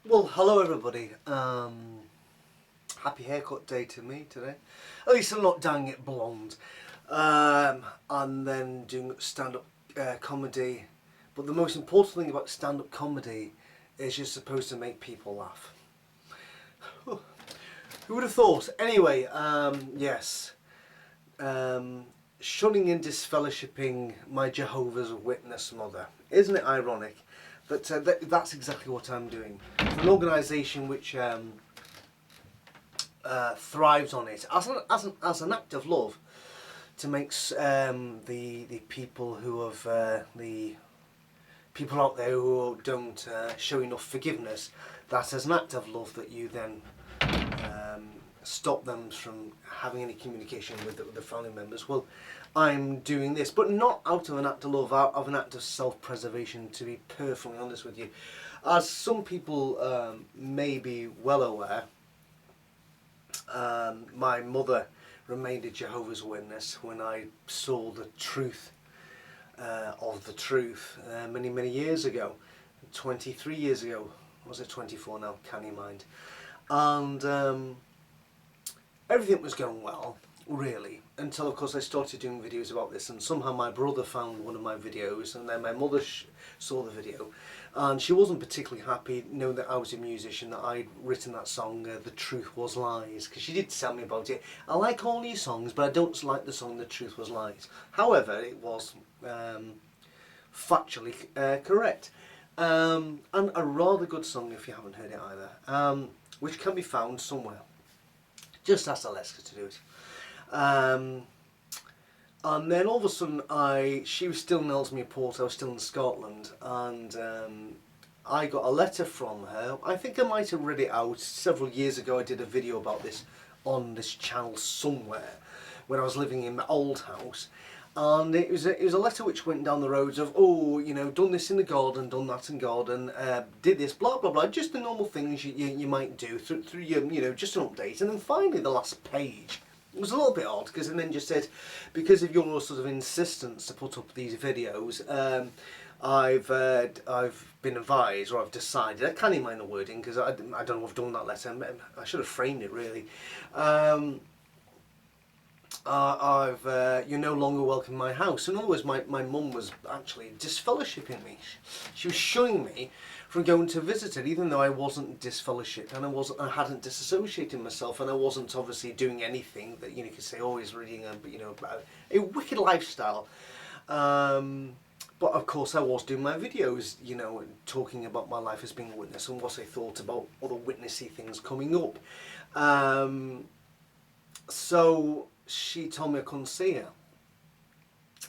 Well, hello everybody. Happy haircut day to me today. At least I'm not dyeing it blonde. And then doing stand-up comedy. But the most important thing about stand-up comedy is you're supposed to make people laugh. Who would have thought? Anyway, yes. Shunning and disfellowshipping my Jehovah's Witness mother. Isn't it ironic? But that's exactly what I'm doing. For an organisation which thrives on it as an act of love to make the people who have the people out there who don't show enough forgiveness. That as an act of love that you then stop them from having any communication with the family members. Well, I'm doing this, but not out of an act of love, out of an act of self-preservation, to be perfectly honest with you. As some people may be well aware, my mother remained a Jehovah's Witness when I saw the truth of the truth many years ago, 23 years ago. Was it 24 now? Can you mind? And everything was going well, really, until of course I started doing videos about this, and somehow my brother found one of my videos, and then my mother saw the video, and she wasn't particularly happy knowing that I was a musician, that I'd written that song, The Truth Was Lies, because she did tell me about it. I like all these songs, but I don't like the song The Truth Was Lies. However, it was factually correct, and a rather good song if you haven't heard it either, which can be found somewhere. Just ask Alexa to do it. And then all of a sudden she was still in Ellesmere Port, I was still in Scotland, and I got a letter from her. I think I might have read it out several years ago. I did a video about this on this channel somewhere when I was living in my old house. And it was a letter which went down the roads of, oh, you know, done this in the garden, done that in garden, did this, blah blah blah, just the normal things you might do through your, you know, just an update. And then finally the last page, it was a little bit odd, because it then just said, because of your sort of insistence to put up these videos, I've been advised, or I've decided, I can't even mind the wording because I don't know if I've done that letter, I should have framed it really. You're no longer welcome in my house. In other words, my mum was actually disfellowshipping me. She was shunning me from going to visit her, even though I wasn't disfellowshipped and I hadn't disassociated myself, and I wasn't obviously doing anything that you could say, oh, he's leading a wicked lifestyle. But of course I was doing my videos, you know, talking about my life as being a witness and what I thought about other witnessy things coming up. So she told me I couldn't see her,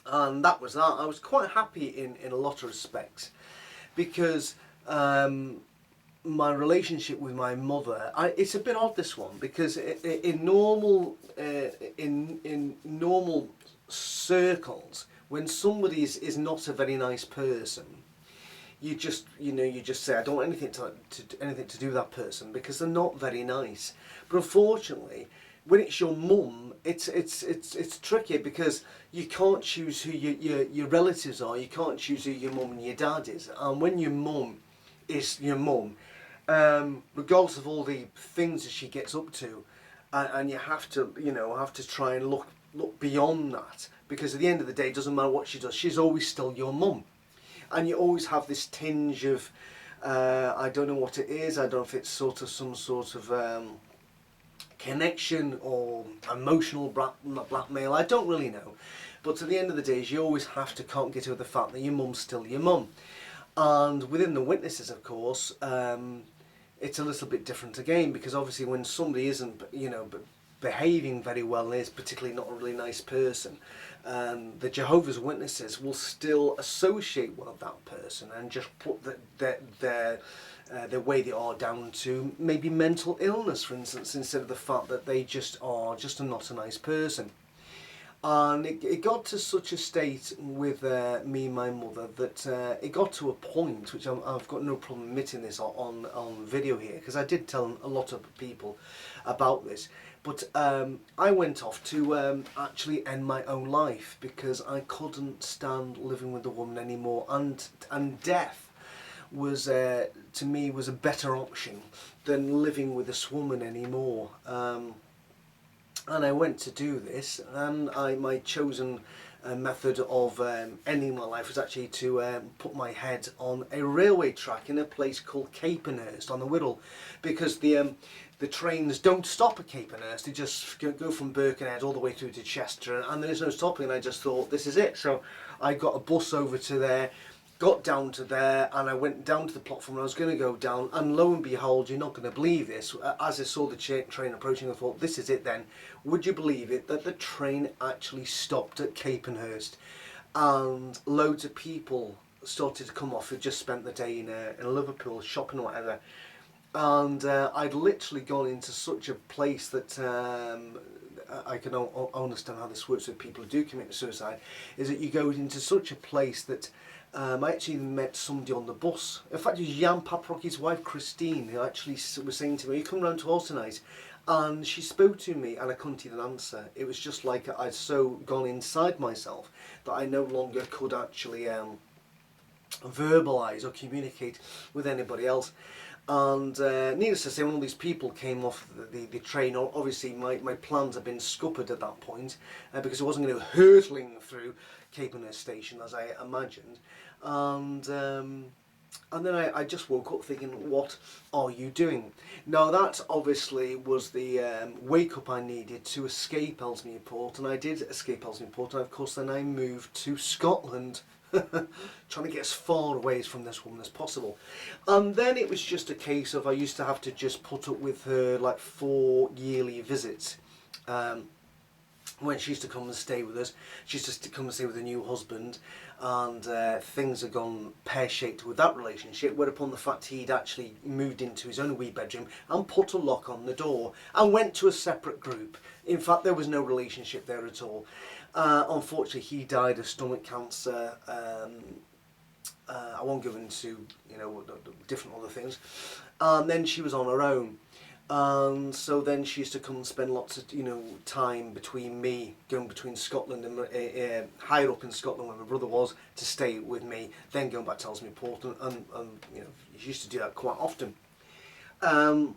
and that was that. I was quite happy in a lot of respects, because my relationship with my mother, it's a bit odd, this one, because in normal circles, when somebody is not a very nice person, you just say, I don't want anything to do with that person because they're not very nice. But unfortunately, when it's your mum, it's tricky, because you can't choose who your relatives are. You can't choose who your mum and your dad is. And when your mum is your mum, regardless of all the things that she gets up to, and you have to try and look beyond that, because at the end of the day, it doesn't matter what she does, she's always still your mum. And you always have this tinge of, I don't know what it is, I don't know if it's sort of some sort of connection or emotional blackmail, I don't really know. But at the end of the day, you always can't get over the fact that your mum's still your mum. And within the witnesses, of course, it's a little bit different again, because obviously when somebody isn't, behaving very well and is particularly not a really nice person, the Jehovah's Witnesses will still associate with that person and just put the way they are down to maybe mental illness, for instance, instead of the fact that they just are not a nice person. And it got to such a state with me and my mother that it got to a point, which I've got no problem admitting this on video here, because I did tell a lot of people about this, but I went off to actually end my own life, because I couldn't stand living with the woman anymore, and death was to me was a better option than living with this woman anymore. And I went to do this, and my chosen method of ending my life was actually to put my head on a railway track in a place called Capenhurst on the Wirral, because the trains don't stop at Capenhurst. They just go from Birkenhead all the way through to Chester, and there's no stopping. And I just thought, this is it. So I got a bus over to there, got down to there, and I went down to the platform, and I was going to go down, and lo and behold, you're not going to believe this, as I saw the train approaching, I thought, this is it then. Would you believe it, that the train actually stopped at Capenhurst, and loads of people started to come off who just spent the day in Liverpool shopping or whatever, and I'd literally gone into such a place that I can understand how this works with people who do commit suicide, is that you go into such a place that I actually met somebody on the bus. In fact, it was Jan Paprocky's wife, Christine, who actually was saying to me, "You come round to us tonight?" And she spoke to me, and I couldn't even answer. It was just like I'd so gone inside myself that I no longer could actually verbalise or communicate with anybody else. And needless to say, when all these people came off the train, obviously my plans had been scuppered at that point, because I wasn't going to go hurtling through Capenhurst station as I imagined. And then I just woke up thinking, what are you doing? Now that obviously was the wake up I needed to escape Ellesmere Port, and I did escape Ellesmere Port, and of course then I moved to Scotland, trying to get as far away from this woman as possible. And then it was just a case of I used to have to just put up with her like 4 yearly visits. When she used to come and stay with us, she used to come and stay with her new husband, and things had gone pear-shaped with that relationship, whereupon the fact he'd actually moved into his own wee bedroom and put a lock on the door and went to a separate group. In fact, there was no relationship there at all. Unfortunately, he died of stomach cancer. I won't go into different other things. And then she was on her own. And so then she used to come and spend lots of time between me, going between Scotland and higher up in Scotland where my brother was, to stay with me, then going back to Ellesmere Port, and she used to do that quite often. And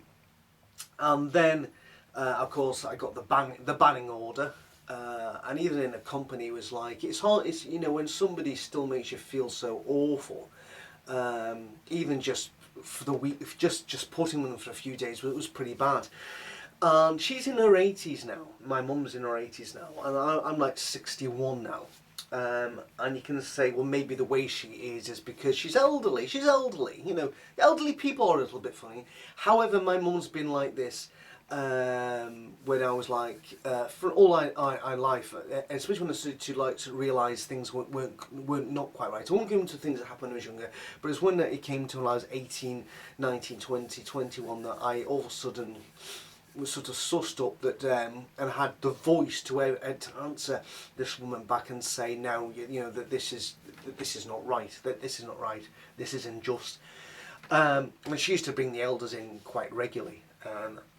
then of course I got the banning order, and even in a company was like, it's hard. It's when somebody still makes you feel so awful, even just for the week, just putting them for a few days, it was pretty bad. She's in her 80s now. My mum's in her 80s now, and I'm like 61 now. And you can say, well, maybe the way she is because she's elderly. She's elderly. Elderly people are a little bit funny. However, my mum's been like this when I was like, for all I life, especially when I started to realise things weren't not quite right. I won't go into things that happened when I was younger, but it's when it came to when I was 18, 19, 20, 21 that I all of a sudden was sort of sussed up that and had the voice to answer this woman back and say, no, that this is not right, that this is not right, this isn't just. And she used to bring the elders in quite regularly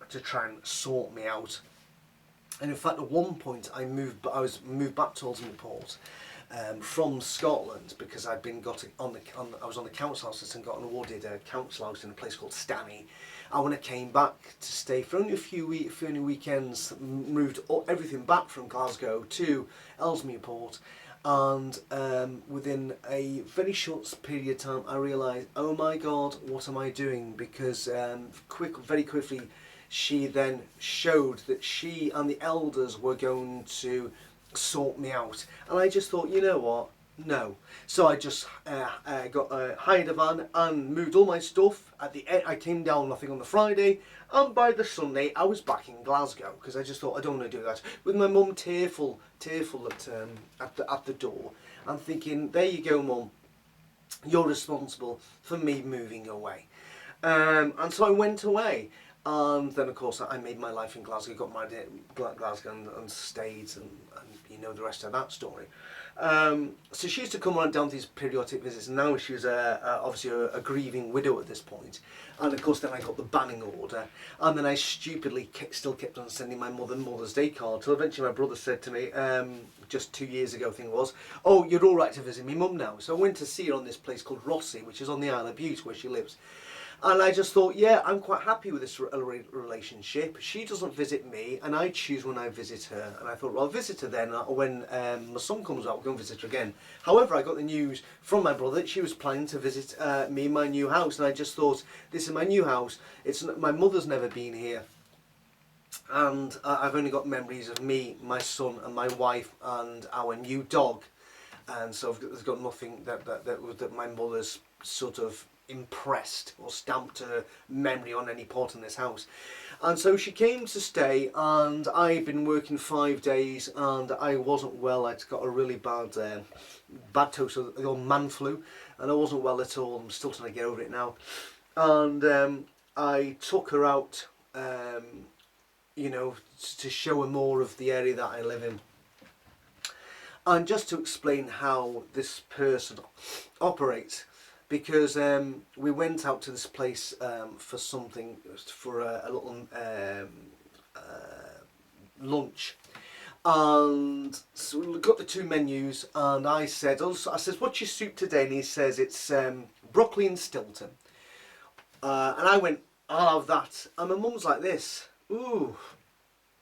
to try and sort me out. And in fact, at one point, I was moved back to Ellesmere Port from Scotland because I was on the council house and got awarded a council house in a place called Stanny. And when I came back to stay for only a few weekends, moved everything back from Glasgow to Ellesmere Port. And within a very short period of time, I realised, oh my God, what am I doing? Because very quickly, she then showed that she and the elders were going to sort me out. And I just thought, you know what? No. So I just hired a van and moved all my stuff. At the end, I came down, I think, on the Friday, and by the Sunday I was back in Glasgow because I just thought I don't want to do that. With my mum tearful at the door, and thinking, there you go, Mum, you're responsible for me moving away. And so I went away. And then, of course, I made my life in Glasgow, got married in Glasgow and stayed, and you know the rest of that story. So she used to come on down to these periodic visits, and now she was obviously a grieving widow at this point. And of course then I got the banning order, and then I stupidly still kept on sending my Mother's Day card, till eventually my brother said to me, just 2 years ago I think it was, "Oh, you're all right to visit me mum now." So I went to see her on this place called Rossi, which is on the Isle of Bute where she lives. And I just thought, yeah, I'm quite happy with this relationship. She doesn't visit me, and I choose when I visit her. And I thought, well, I'll visit her then, or when my son comes out, I'll go and visit her again. However, I got the news from my brother that she was planning to visit me in my new house, and I just thought, this is my new house. My mother's never been here, and I've only got memories of me, my son, and my wife, and our new dog. And so there's got nothing that my mother's sort of impressed or stamped her memory on any part in this house. And so she came to stay, and I'd been working 5 days, and I wasn't well. I'd got a really bad toast, the old man flu, and I wasn't well at all. I'm still trying to get over it now. And I took her out, you know, to show her more of the area that I live in. And just to explain how this person operates, because we went out to this place for something, for a little lunch, and so we got the 2 menus, and I said, "What's your soup today?" And he says, "It's broccoli and Stilton." And I went, "I'll have that." And my mum's like this, "Ooh,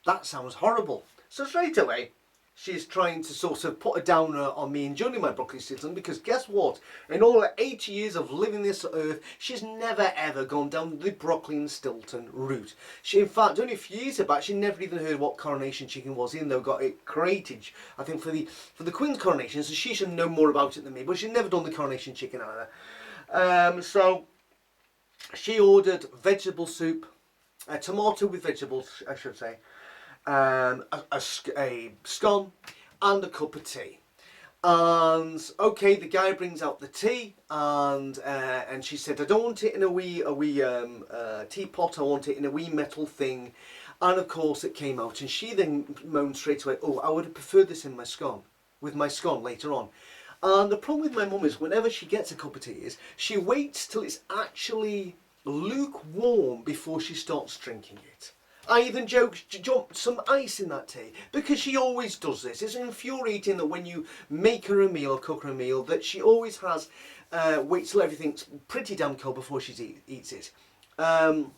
that sounds horrible." So straight away, she's trying to sort of put a downer on me enjoying my broccoli Stilton, because guess what? In all her 80 years of living this earth, she's never ever gone down the broccoli and Stilton route. She, in fact, only a few years back, she never even heard what coronation chicken was, even though got it created, I think, for the Queen's coronation, so she should know more about it than me, but she's never done the coronation chicken either. So she ordered vegetable soup, tomato with vegetables, I should say, a scone and a cup of tea. And okay, the guy brings out the tea, and she said, "I don't want it in a wee teapot. I want it in a wee metal thing." And of course it came out, and she then moaned straight away, "Oh, I would have preferred this in my scone, with my scone later on." And the problem with my mum is, whenever she gets a cup of tea, is she waits till it's actually lukewarm before she starts drinking it. I even jumped some ice in that tea, because she always does this. It's infuriating that when you make her a meal or cook her a meal, that she always has waits till everything's pretty damn cold before she eats it. And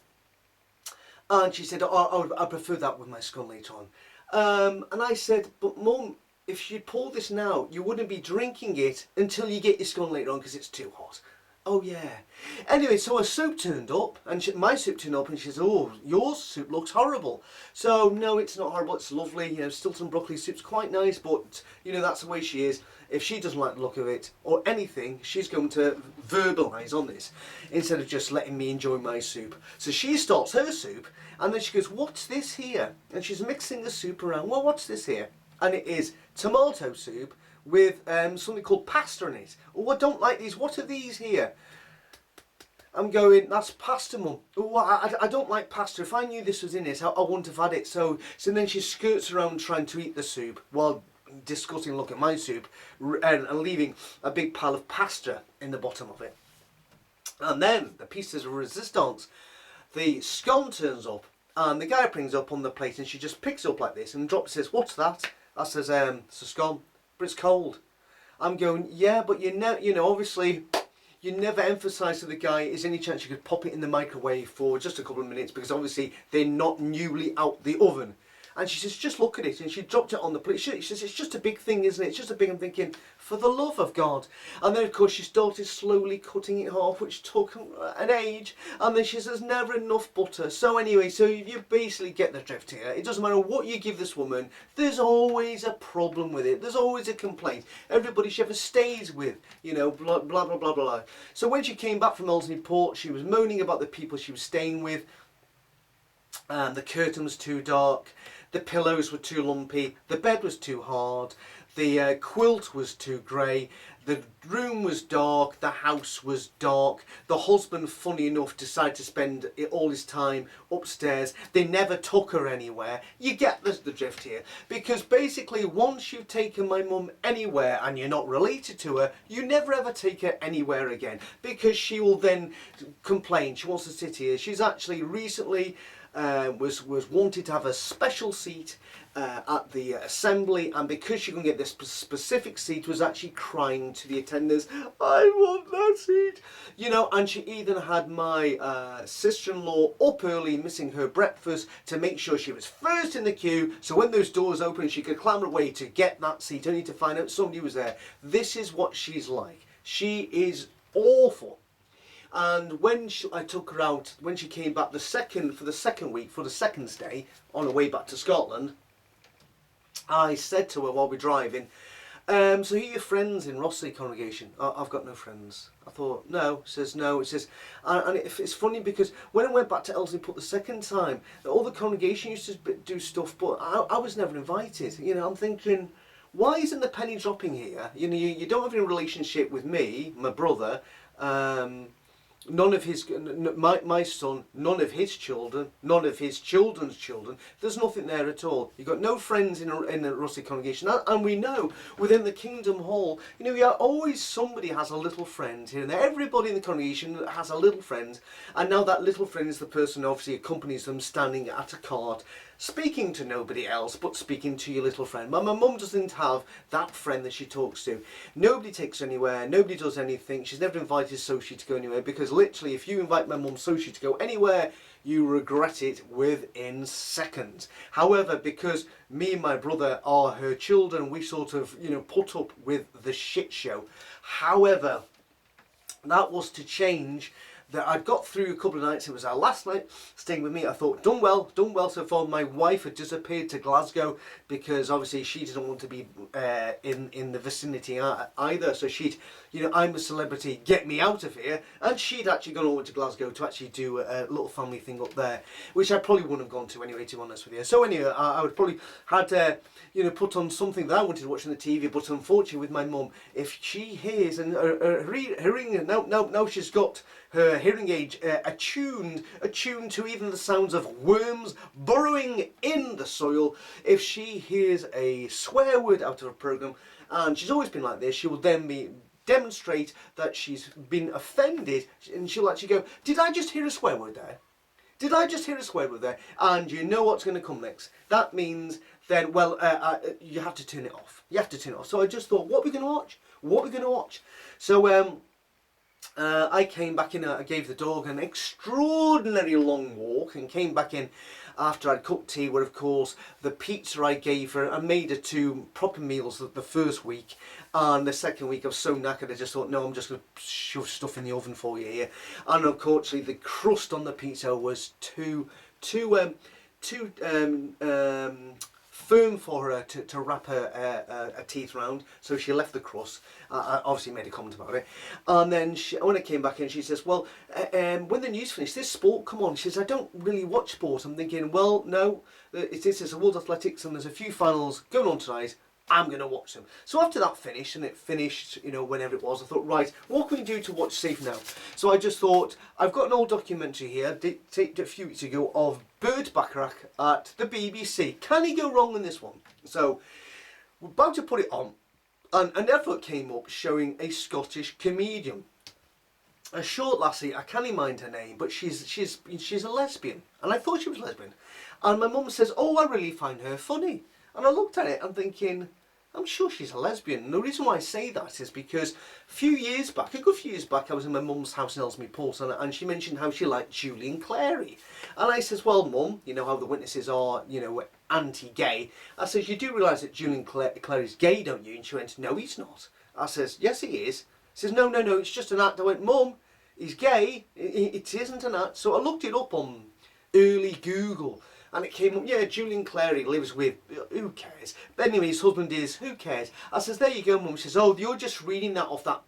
she said, "Oh, I prefer that with my scone later on." And I said, "But Mum, if you pour this now, you wouldn't be drinking it until you get your scone later on, because it's too hot." "Oh yeah." Anyway, so her soup turned up, and my soup turned up, and she says, "Oh, your soup looks horrible." So no, it's not horrible, it's lovely. You know, Stilton broccoli soup's quite nice, but you know, that's the way she is. If she doesn't like the look of it or anything, she's going to verbalise on this instead of just letting me enjoy my soup. So she starts her soup, and then she goes, "What's this here?" And she's mixing the soup around. "Well, what's this here?" And it is tomato soup with something called pasta in it. "Oh, I don't like these. What are these here?" I'm going, "That's pasta, Mum." "Oh, I don't like pasta. If I knew this was in it, I wouldn't have had it." So then she skirts around trying to eat the soup while disgusting look at my soup, and leaving a big pile of pasta in the bottom of it. And then the pieces of resistance, the scone turns up, and the guy brings up on the plate, and she just picks it up like this and drops, says, "What's that?" I says, "It's a scone, but it's cold." I'm going, "Yeah, but you know, obviously you never emphasise to the guy, is there any chance you could pop it in the microwave for just a couple of minutes, because obviously they're not newly out the oven." And she says, "Just look at it." And she dropped it on the plate. She says, "It's just a big thing, isn't it? It's just a big..." I'm thinking, for the love of God. And then, of course, she started slowly cutting it half, which took an age. And then she says, "Never enough butter." So anyway, so you basically get the drift here. It doesn't matter what you give this woman, there's always a problem with it. There's always a complaint. Everybody she ever stays with, you know, blah, blah, blah, blah, blah. So when she came back from Ellesmere Port, she was moaning about the people she was staying with. The curtain was too dark, the pillows were too lumpy, the bed was too hard, the quilt was too grey, the room was dark, the house was dark. The husband, funny enough, decided to spend all his time upstairs. They never took her anywhere. You get the drift here. Because basically, once you've taken my mum anywhere and you're not related to her, you never ever take her anywhere again. Because she will then complain. She wants to sit here. She's actually recently was wanted to have a special seat at the assembly, and because she couldn't get this specific seat, was actually crying to the attendants, I want that seat, you know. And she even had my sister-in-law up early missing her breakfast to make sure she was first in the queue, so when those doors opened she could clamber away to get that seat, only to find out somebody was there. This is what she's like. She is awful. And when I took her out, when she came back for the second stay, on her way back to Scotland, I said to her while we're driving, so who are your friends in Rossley congregation? I've got no friends. I thought, no. It says, no. It says, and it's funny because when I went back to Elsley Put the second time, all the congregation used to do stuff, but I was never invited. You know, I'm thinking, why isn't the penny dropping here? You know, you don't have any relationship with me, my brother, none of his, my son, none of his children, none of his children's children. There's nothing there at all. You've got no friends in the Rossley congregation. And we know within the Kingdom Hall, you know, always somebody has a little friend here and there. Everybody in the congregation has a little friend. And now that little friend is the person who obviously accompanies them standing at a cart, speaking to nobody else but speaking to your little friend. My mum doesn't have that friend that she talks to. Nobody takes her anywhere, nobody does anything. She's never invited Sophie to go anywhere, because literally if you invite my mum Sophie to go anywhere, you regret it within seconds. However, because me and my brother are her children, we sort of, you know, put up with the shit show. However, that was to change. That I'd got through a couple of nights. It was our last night staying with me. I thought, done well so far. My wife had disappeared to Glasgow because obviously she didn't want to be in the vicinity either. So she'd, you know, I'm a celebrity, get me out of here. And she'd actually gone over to Glasgow to actually do a little family thing up there, which I probably wouldn't have gone to anyway, to be honest with you. So anyway, I would probably had you know, put on something that I wanted to watch on the TV, but unfortunately with my mum, if she hears and her hearing, now she's got her hearing aid attuned to even the sounds of worms burrowing in the soil. If she hears a swear word out of a programme, and she's always been like this, she will then demonstrate that she's been offended, and she'll actually go, did I just hear a swear word there? Did I just hear a swear word there? And you know what's going to come next. That means then, well, you have to turn it off. You have to turn it off. So I just thought, what are we going to watch? What are we going to watch? So I came back in, I gave the dog an extraordinary long walk and came back in after I'd cooked tea, where of course the pizza I gave her, I made her 2 proper meals the first week, and the second week I was so knackered I just thought, no, I'm just going to shove stuff in the oven for you here. And unfortunately the crust on the pizza was too firm for her to wrap her teeth around, so she left the crust. I obviously made a comment about it, and then when I came back in, she says, well, when the news finished, this sport, come on. She says, I don't really watch sport. I'm thinking, well, no, it's a World Athletics and there's a few finals going on tonight. I'm going to watch them. So after that finished, and it finished, you know, whenever it was, I thought, right, what can we do to watch safe now? So I just thought, I've got an old documentary here, taped a few weeks ago, of Burt Bacharach at the BBC. Can he go wrong in this one? So we're about to put it on, and an advert came up showing a Scottish comedian. A short lassie, I can't even mind her name, but she's a lesbian. And I thought she was lesbian. And my mum says, oh, I really find her funny. And I looked at it and thinking, I'm sure she's a lesbian. And the reason why I say that is because a good few years back, I was in my mum's house in Ellesmere Port, and she mentioned how she liked Julian Clary. And I says, well, Mum, you know how the witnesses are, you know, anti-gay. I says, you do realise that Julian Clary's gay, don't you? And she went, no, he's not. I says, yes, he is. She says, no, it's just an act. I went, Mum, he's gay. It isn't an act. So I looked it up on early Google. And it came up, yeah, Julian Clary lives with, who cares? But anyway, his husband is, who cares? I says, there you go, Mum. She says, oh, you're just reading that off that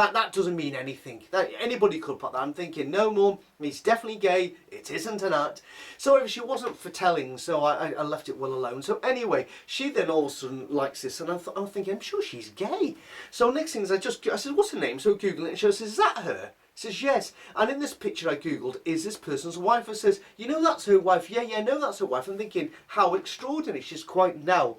That doesn't mean anything. Anybody could put that. I'm thinking, no, Mum, he's definitely gay. It isn't an act. So she wasn't for telling, so I left it well alone. So anyway, she then all of a sudden likes this, and I'm thinking, I'm sure she's gay. So next thing is I said, what's her name? So Google it, and she says, is that her? Says yes. And in this picture I googled, is this person's wife? I says, you know that's her wife. Yeah, no, that's her wife. I'm thinking, how extraordinary. She's quite now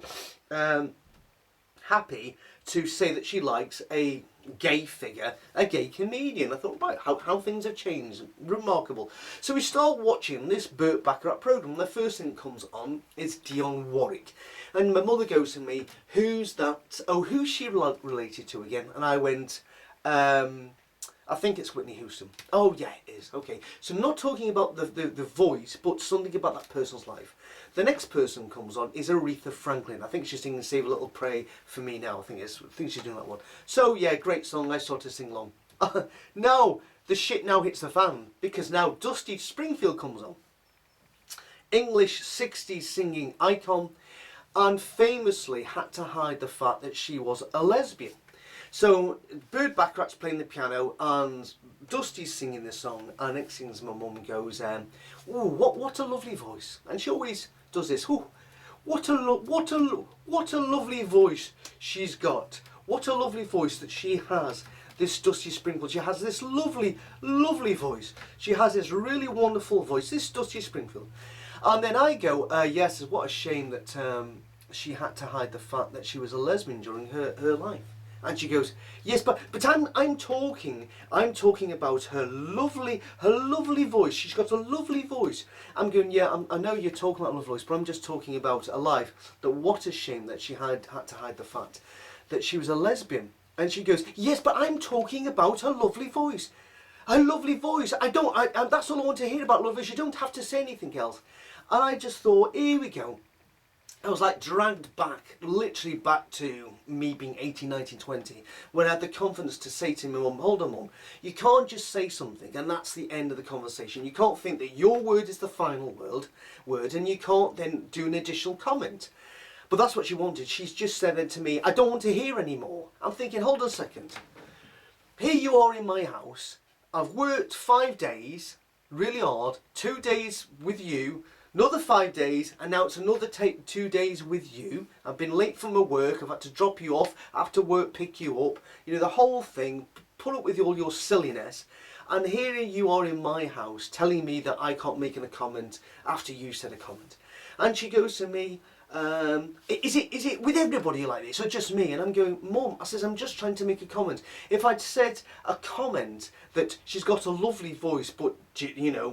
happy to say that she likes a gay figure, a gay comedian. I thought, right, how things have changed. Remarkable. So we start watching this Burt Bacharach programme. The first thing that comes on is Dionne Warwick. And my mother goes to me, who's that? Oh, who's she related to again? And I went, I think it's Whitney Houston. Oh yeah, it is. Okay. So I'm not talking about the voice, but something about that person's life. The next person comes on is Aretha Franklin. I think she's singing Save a Little Pray for Me Now. I think she's doing that one. So yeah, great song. I started to sing along. No, the shit now hits the fan, because now Dusty Springfield comes on. English 60s singing icon, and famously had to hide the fact that she was a lesbian. So Burt Bacharach's playing the piano and Dusty's singing the song, and next thing my mum goes, "Ooh, what a lovely voice!" And she always does this. "Ooh, what a lovely voice she's got! What a lovely voice that she has." This Dusty Springfield, she has this lovely voice. She has this really wonderful voice. This Dusty Springfield, and then I go, "Yes, what a shame that she had to hide the fact that she was a lesbian during her life." And she goes, yes, but I'm talking about her lovely voice. She's got a lovely voice. I'm going, yeah, I know you're talking about a lovely voice, but I'm just talking about a life. That what a shame that she had to hide the fact that she was a lesbian. And she goes, yes, but I'm talking about her lovely voice. Her lovely voice. That's all I want to hear about love voice. You don't have to say anything else. And I just thought, here we go. I was like dragged back, literally back to me being 18, 19, 20, when I had the confidence to say to my mum, hold on Mum, you can't just say something and that's the end of the conversation. You can't think that your word is the final word and you can't then do an additional comment. But that's what she wanted. She's just said it to me, I don't want to hear anymore. I'm thinking, hold on a second. Here you are in my house. I've worked 5 days, really hard, 2 days with you, another 5 days, and now it's another 2 days with you. I've been late from my work, I've had to drop you off, after work pick you up. You know, the whole thing, put up with all your silliness. And here you are in my house telling me that I can't make a comment after you said a comment. And she goes to me, is it with everybody like this or just me? And I'm going, Mum, I says, I'm just trying to make a comment. If I'd said a comment that she's got a lovely voice, but you know,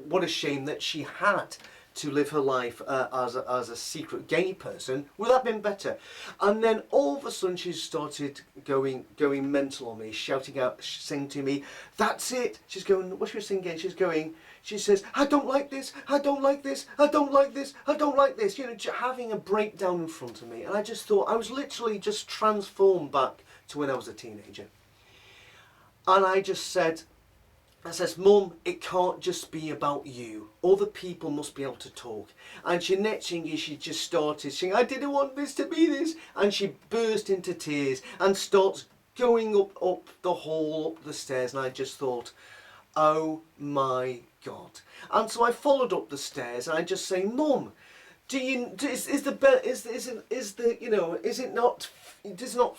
what a shame that she had to live her life as a secret gay person, would that have been better? And then all of a sudden she started going mental on me, shouting out, saying to me, that's it. She's going, what she was singing, she says, I don't like this, I don't like this, I don't like this, I don't like this, you know, having a breakdown in front of me. And I just thought, I was literally just transformed back to when I was a teenager. And I just said, I says, Mum, it can't just be about you. Other people must be able to talk. And she next thing is she just started saying, I didn't want this to be this. And she burst into tears and starts going up the hall, up the stairs. And I just thought, oh my God. And so I followed up the stairs and I just say, Mum, is it not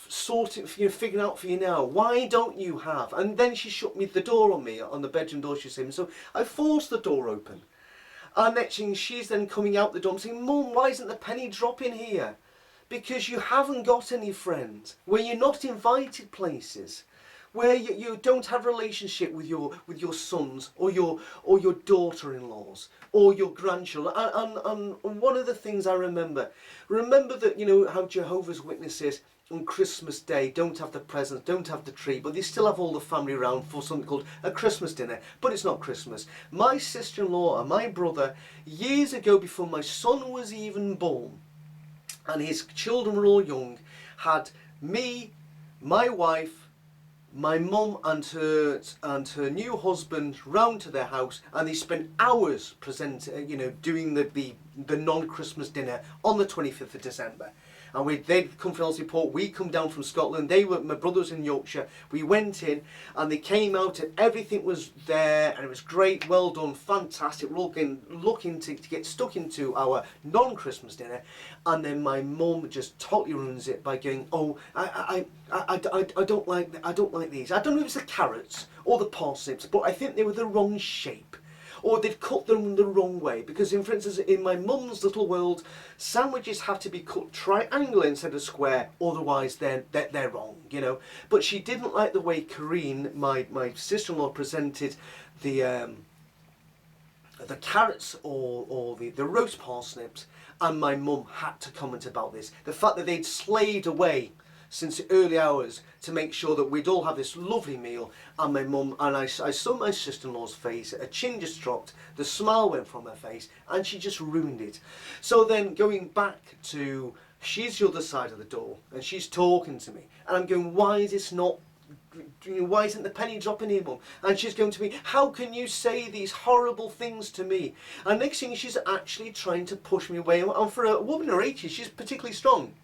sorted for you, figuring out for you now? Why don't you have? And then she shut the door on me, on the bedroom door, she said. So I forced the door open. And next thing, she's then coming out the door and saying, Mum, why isn't the penny dropping here? Because you haven't got any friends, where you're not invited places, where you don't have a relationship with your sons or your daughter-in-laws or your grandchildren. And one of the things I remember that, you know, how Jehovah's Witnesses on Christmas Day don't have the presents, don't have the tree, but they still have all the family around for something called a Christmas dinner, but it's not Christmas. My sister-in-law and my brother, years ago before my son was even born, and his children were all young, had me, my wife, my mum and her new husband round to their house, and they spent hours doing the non-Christmas dinner on the 25th of December. and they'd come from Elsiport, we come down from Scotland, my brother was in Yorkshire, we went in, and they came out, and everything was there, and it was great, well done, fantastic, we're all looking to get stuck into our non-Christmas dinner, and then my mum just totally ruins it by going, oh, I don't like these. I don't know if it's the carrots or the parsnips, but I think they were the wrong shape. Or they've cut them the wrong way, because for instance, in my mum's little world, sandwiches have to be cut triangular instead of square, otherwise they're wrong, you know. But she didn't like the way Corrine, my sister-in-law, presented the carrots or the roast parsnips, and my mum had to comment about this. The fact that they'd slaved away since the early hours to make sure that we'd all have this lovely meal, and my mum, and I saw my sister-in-law's face, a chin just dropped, the smile went from her face, and she just ruined it. So then going back to, she's the other side of the door, and she's talking to me, and I'm going, why isn't the penny dropping here, Mum? And she's going to me, how can you say these horrible things to me? And next thing, she's actually trying to push me away, and for a woman in her 80s, she's particularly strong.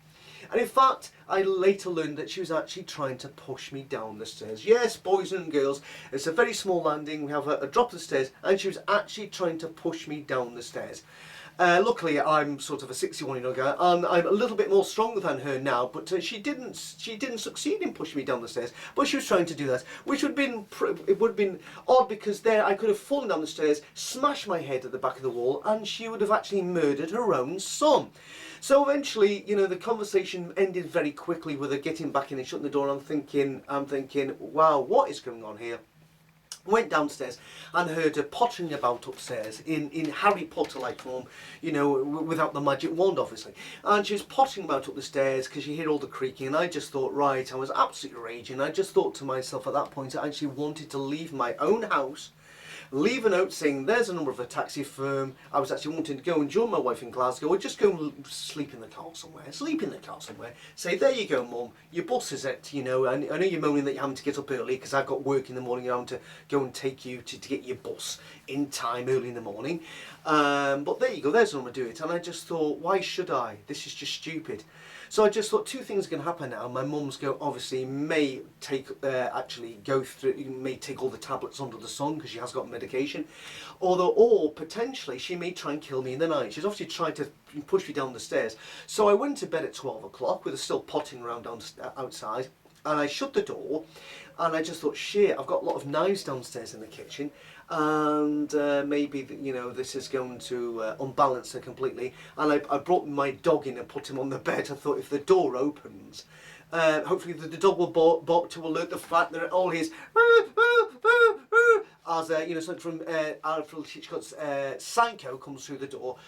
And in fact, I later learned that she was actually trying to push me down the stairs. Yes, boys and girls, it's a very small landing, we have a drop of the stairs, and she was actually trying to push me down the stairs. Luckily, I'm sort of a 61-year-old guy, and I'm a little bit more stronger than her now, but she didn't succeed in pushing me down the stairs, but she was trying to do that, which would have been odd, because there I could have fallen down the stairs, smashed my head at the back of the wall, and she would have actually murdered her own son. So eventually, you know, the conversation ended very quickly with her getting back in and shutting the door. I'm thinking, wow, what is going on here? Went downstairs and heard her pottering about upstairs in Harry Potter-like form, you know, without the magic wand, obviously. And she was pottering about up the stairs because you hear all the creaking, and I just thought, right, I was absolutely raging. I just thought to myself at that point, I actually wanted to leave my own house, leave a note saying there's a number of a taxi firm. I was actually wanting to go and join my wife in Glasgow, or just go and sleep in the car somewhere. Say, there you go, Mum, your bus is at, you know, I know you're moaning that you're having to get up early because I've got work in the morning, I'm having to go and take you to get your bus in time early in the morning. But there you go, there's what I'm going to do it. And I just thought, why should I? This is just stupid. So I just thought two things are going to happen now. My mum's obviously may take may take all the tablets under the sun because she has got medication, or potentially she may try and kill me in the night. She's obviously tried to push me down the stairs. So I went to bed at 12 o'clock with her still potting around outside, and I shut the door, and I just thought, shit, I've got a lot of knives downstairs in the kitchen, and maybe, you know, this is going to unbalance her completely. And I brought my dog in and put him on the bed. I thought, if the door opens, hopefully the dog will bark to alert the fact that all his as you know, something from Alfred Hitchcock's Psycho comes through the door,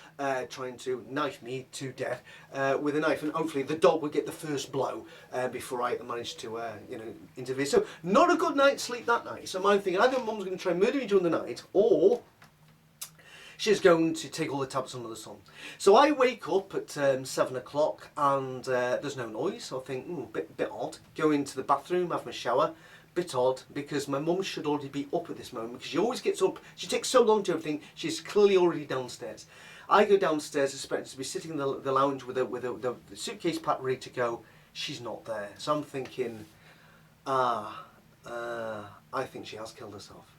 trying to knife me to death with a knife, and hopefully the dog will get the first blow before I manage to you know, intervene. So not a good night's sleep that night. So I'm thinking either Mum's going to try and murder me during the night, or she's going to take all the tablets under the sun. So I wake up at 7 o'clock, and there's no noise. So I think, bit odd. Go into the bathroom, have my shower. Bit odd, because my mum should already be up at this moment, because she always gets up. She takes so long to everything. She's clearly already downstairs. I go downstairs, expecting to be sitting in the lounge with the suitcase packed ready to go. She's not there. So I'm thinking, I think she has killed herself.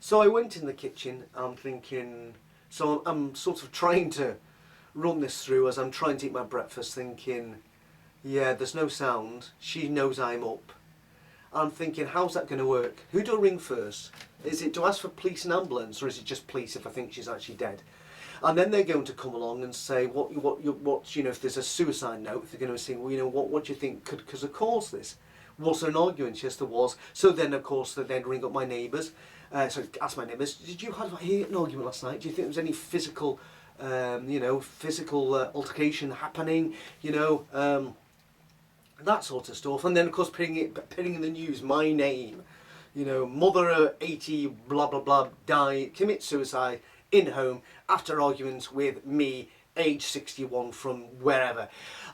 So I went in the kitchen. I'm thinking. So I'm sort of trying to run this through as I'm trying to eat my breakfast, thinking, yeah, there's no sound. She knows I'm up. I'm thinking, how's that going to work? Who do I ring first? Is it to ask for police and ambulance, or is it just police if I think she's actually dead? And then they're going to come along and say, what you know, if there's a suicide note, they're going to say, well, you know, what do you think could have caused this? Was there an argument? Yes, there was. So then, of course, they then ring up my neighbours. So ask my neighbours, did you hear an argument last night? Do you think there was any physical, you know, altercation happening? You know, that sort of stuff. And then, of course, putting in the news my name. You know, mother 80, blah blah blah, died, commit suicide in home after arguments with me, age 61 from wherever.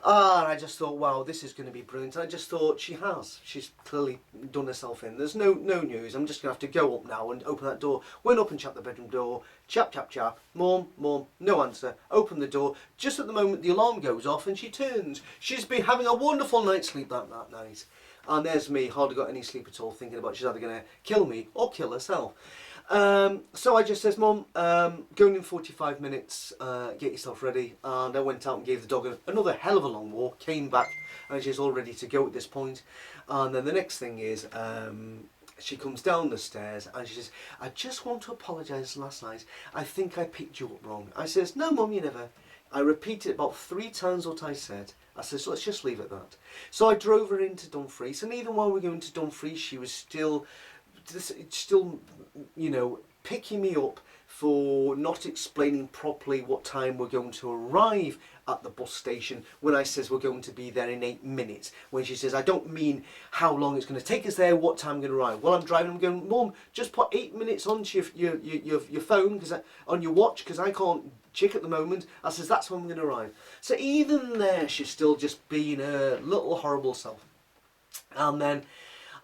And I just thought, wow, this is going to be brilliant. I just thought she's clearly done herself in. There's no news. I'm just going to have to go up now and open that door. Went up and shut the bedroom door. Chap, chap, chap. Mum, no answer. Open the door. Just at the moment the alarm goes off and she turns. She's been having a wonderful night's sleep that night. And there's me, hardly got any sleep at all, thinking about she's either going to kill me or kill herself. So I just says, Mum, going in 45 minutes, get yourself ready. And I went out and gave the dog another hell of a long walk, came back, and she's all ready to go at this point. And then the next thing is, she comes down the stairs and she says, I just want to apologise last night. I think I picked you up wrong. I says, no, Mum, you never. I repeated about 3 times what I said. I said, so let's just leave it at that. So I drove her into Dumfries, and even while we were going to Dumfries, she was still, you know, picking me up for not explaining properly what time we're going to arrive at the bus station when I says we're going to be there in 8 minutes. When she says, I don't mean how long it's going to take us there, what time I'm going to arrive. While I'm driving, I'm going, Mum, just put 8 minutes onto your phone, on your watch, because I can't check at the moment. I says, that's when I'm going to arrive. So even there, she's still just being her little horrible self. And then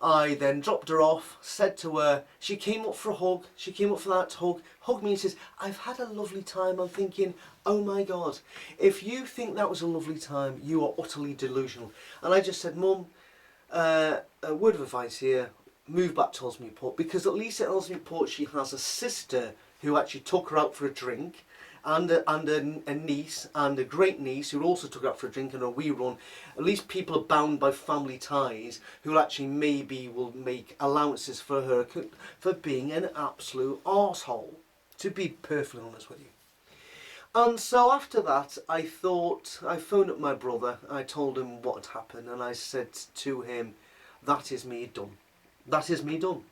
I then dropped her off, said to her, she came up for a hug, she came up for that hug, hugged me and says, I've had a lovely time. I'm thinking, oh my God, if you think that was a lovely time, you are utterly delusional. And I just said, Mum, a word of advice here, move back to Ellesmere Port, because at least at Ellesmere Port she has a sister who actually took her out for a drink, and a niece, and a great niece who also took her out for a drink and a wee run. At least people are bound by family ties who actually maybe will make allowances for her for being an absolute arsehole, to be perfectly honest with you. And so after that, I thought, I phoned up my brother, I told him what had happened, and I said to him, that is me done. That is me done.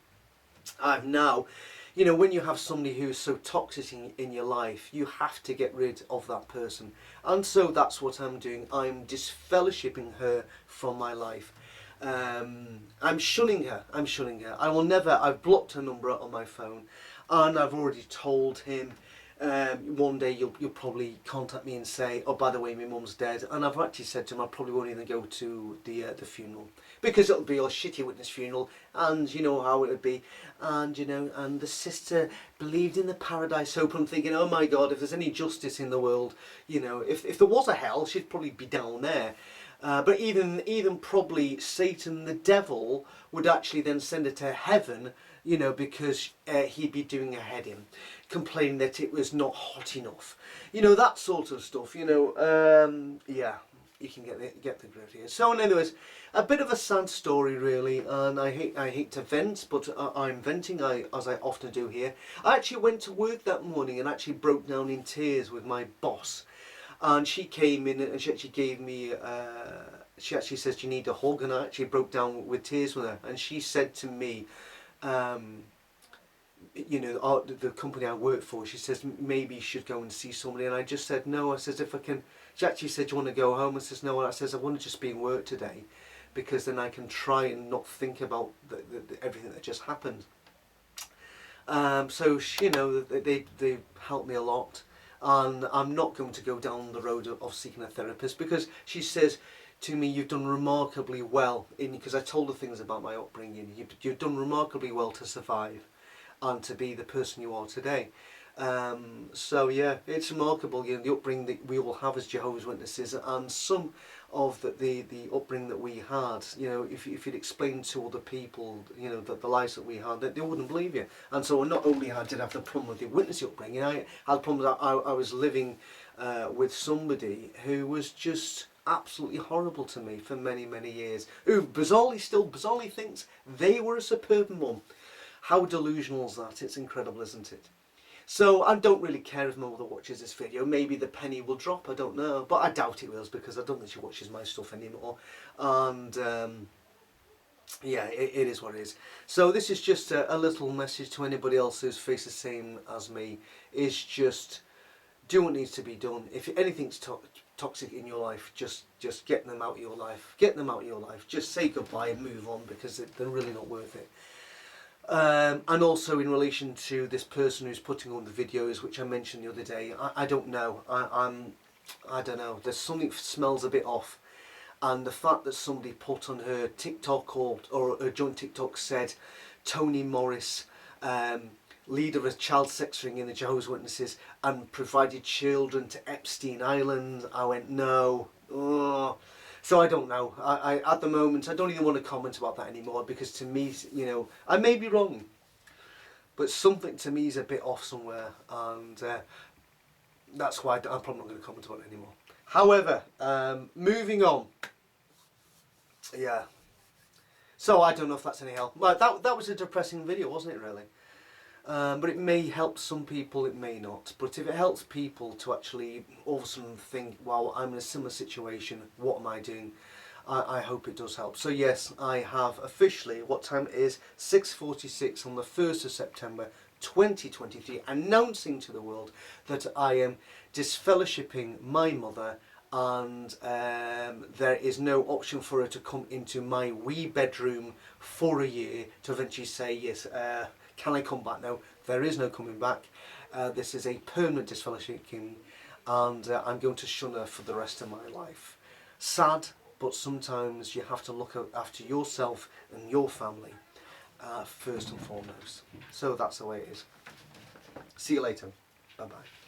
I've now, you know, when you have somebody who's so toxic in your life, you have to get rid of that person. And so that's what I'm doing. I'm disfellowshipping her from my life. I'm shunning her. I'm shunning her. I will never, I've blocked her number on my phone, and I've already told him, one day you'll probably contact me and say, oh, by the way, my mum's dead. And I've actually said to him I probably won't even go to the funeral, because it'll be a shitty witness funeral, and you know how it would be. And you know, and the sister believed in the paradise hope. I'm thinking, oh my God, if there's any justice in the world, you know, if there was a hell, she'd probably be down there. But even probably Satan, the devil, would actually then send her to heaven, you know, because he'd be doing a head in, complaining that it was not hot enough, you know, that sort of stuff, you know. Yeah, you can get the drift here. So anyways, a bit of a sad story really, and I hate to vent, but I'm venting, as I often do here. I actually went to work that morning and actually broke down in tears with my boss. And she came in and she actually gave me, she actually says, you need a hug, and I actually broke down with tears with her. And she said to me, you know, the company I work for, she says, maybe you should go and see somebody. And I just said, no. I says, if I can, she actually said, do you want to go home? I says, no. And I says, I want to just be in work today, because then I can try and not think about everything that just happened. So, you know, they helped me a lot. And I'm not going to go down the road of seeking a therapist, because she says to me, you've done remarkably well, because I told her things about my upbringing. You've done remarkably well to survive and to be the person you are today. So yeah, it's remarkable, you know, the upbringing that we all have as Jehovah's Witnesses, and some of the upbringing that we had, you know, if you'd explain to other people, you know, the lives that we had, they wouldn't believe you. And so not only did I have the problem with the witness upbringing, I had the problem that I was living with somebody who was just absolutely horrible to me for many, many years, who bizarrely thinks they were a superb mum. How delusional is that? It's incredible, isn't it? So I don't really care if my mother watches this video. Maybe the penny will drop, I don't know. But I doubt it will, because I don't think she watches my stuff anymore. And yeah, it is what it is. So this is just a little message to anybody else who's faced the same as me. Is just do what needs to be done. If anything's toxic in your life, just get them out of your life. Get them out of your life. Just say goodbye and move on, because they're really not worth it. And also in relation to this person who's putting on the videos, which I mentioned the other day, I don't know. I don't know, there's something smells a bit off. And the fact that somebody put on her TikTok or her joint TikTok said Toni Morris, leader of child sex ring in the Jehovah's Witnesses, and provided children to Epstein Island, I went, no. Ugh. So I don't know. I at the moment, I don't even want to comment about that anymore, because to me, you know, I may be wrong, but something to me is a bit off somewhere, and that's why I'm probably not going to comment on it anymore. However, moving on. Yeah. So I don't know if that's any help. Well, that was a depressing video, wasn't it, really? But it may help some people, it may not. But if it helps people to actually all of a sudden think, well, I'm in a similar situation, what am I doing? I hope it does help. So yes, I have officially, what time it is, 6:46 on the 1st of September 2023, announcing to the world that I am disfellowshipping my mother, and there is no option for her to come into my wee bedroom for a year to eventually say, yes, can I come back? No, there is no coming back. This is a permanent disfellowshipping, and I'm going to shun her for the rest of my life. Sad, but sometimes you have to look after yourself and your family first and foremost. So that's the way it is. See you later. Bye-bye.